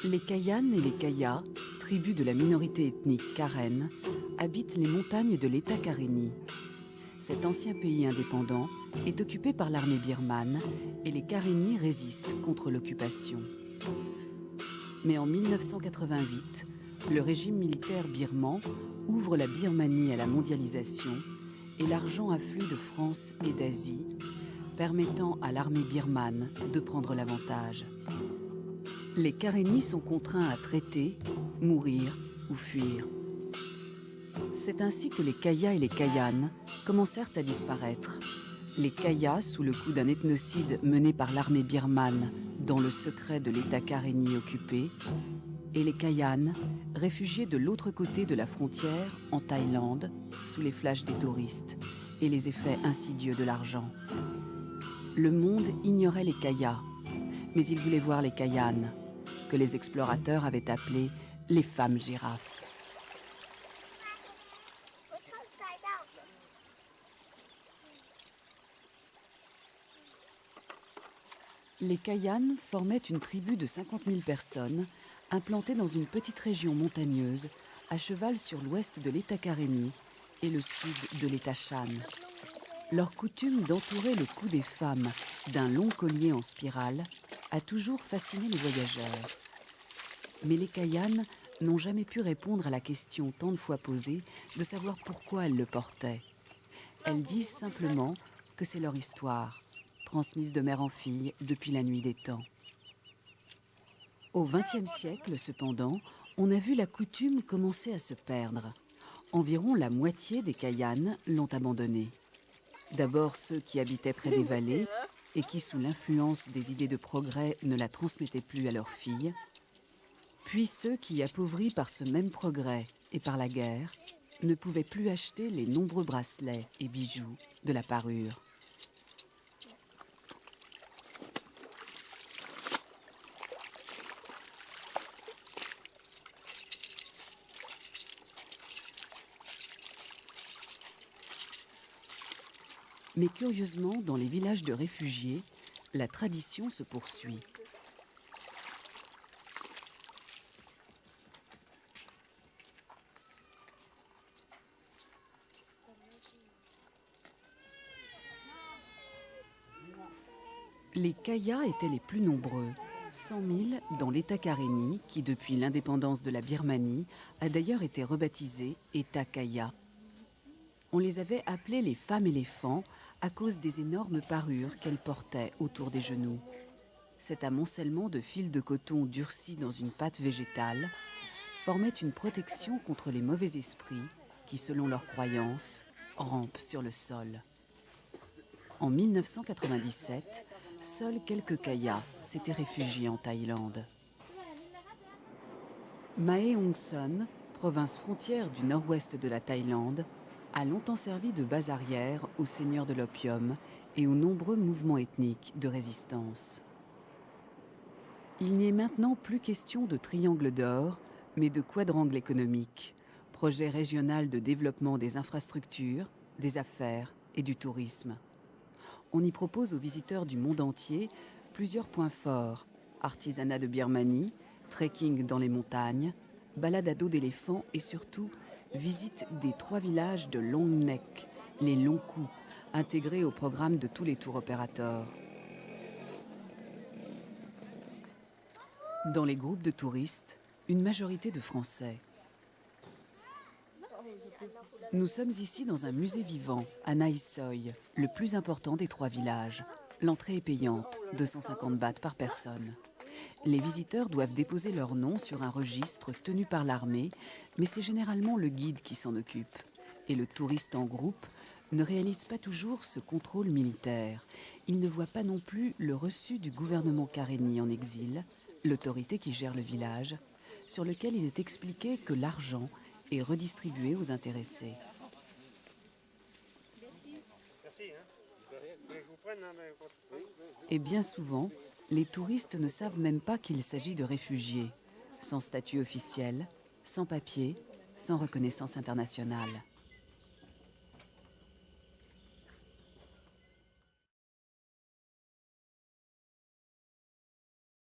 Les Kayanes et les Kayas, tribus de la minorité ethnique karen, habitent les montagnes de l'État Karénie. Cet ancien pays indépendant est occupé par l'armée birmane et les Karénis résistent contre l'occupation. Mais en 1988, le régime militaire birman ouvre la Birmanie à la mondialisation et l'argent afflue de France et d'Asie, permettant à l'armée birmane de prendre l'avantage. Les Karénis sont contraints à traiter, mourir ou fuir. C'est ainsi que les Kayas et les Kayanes commencèrent à disparaître. Les Kayas, sous le coup d'un ethnocide mené par l'armée birmane dans le secret de l'État Karénie occupé, et les Kayanes, réfugiés de l'autre côté de la frontière, en Thaïlande, sous les flashs des touristes et les effets insidieux de l'argent. Le monde ignorait les Kayas, mais il voulait voir les Kayanes, que les explorateurs avaient appelées les femmes girafes. Les Kayanes formaient une tribu de 50 000 personnes, implantée dans une petite région montagneuse, à cheval sur l'ouest de l'État Karénie et le sud de l'État Shan. Leur coutume d'entourer le cou des femmes d'un long collier en spirale a toujours fasciné les voyageurs. Mais les Kayanes n'ont jamais pu répondre à la question tant de fois posée de savoir pourquoi elles le portaient. Elles disent simplement que c'est leur histoire, transmise de mère en fille depuis la nuit des temps. Au XXe siècle, cependant, on a vu la coutume commencer à se perdre. Environ la moitié des Kayanes l'ont abandonnée. D'abord ceux qui habitaient près des vallées et qui, sous l'influence des idées de progrès, ne la transmettaient plus à leurs filles. Puis ceux qui, appauvris par ce même progrès et par la guerre, ne pouvaient plus acheter les nombreux bracelets et bijoux de la parure. Mais curieusement, dans les villages de réfugiés, la tradition se poursuit. Les Kayas étaient les plus nombreux, 100 000 dans l'État Karénie, qui depuis l'indépendance de la Birmanie a d'ailleurs été rebaptisé État Kaya. On les avait appelés les femmes éléphants à cause des énormes parures qu'elles portaient autour des genoux. Cet amoncellement de fils de coton durcis dans une pâte végétale formait une protection contre les mauvais esprits qui, selon leurs croyances, rampent sur le sol. En 1997, seuls quelques Kayas s'étaient réfugiés en Thaïlande. Mae Hong Son, province frontière du nord-ouest de la Thaïlande, a longtemps servi de base arrière aux seigneurs de l'opium et aux nombreux mouvements ethniques de résistance. Il n'y est maintenant plus question de triangle d'or, mais de quadrangle économique, projet régional de développement des infrastructures, des affaires et du tourisme. On y propose aux visiteurs du monde entier plusieurs points forts: artisanat de Birmanie, trekking dans les montagnes, balade à dos d'éléphants et surtout visite des 3 villages de Long Neck, les longs coups, intégrés au programme de tous les tours opérateurs. Dans les groupes de touristes, une majorité de Français. Nous sommes ici dans un musée vivant, à Nai Soi, le plus important des 3 villages. L'entrée est payante, 250 bahts par personne. Les visiteurs doivent déposer leur nom sur un registre tenu par l'armée, mais c'est généralement le guide qui s'en occupe. Et le touriste en groupe ne réalise pas toujours ce contrôle militaire. Il ne voit pas non plus le reçu du gouvernement Karénie en exil, l'autorité qui gère le village, sur lequel il est expliqué que l'argent est redistribué aux intéressés. Et bien souvent, les touristes ne savent même pas qu'il s'agit de réfugiés, sans statut officiel, sans papier, sans reconnaissance internationale.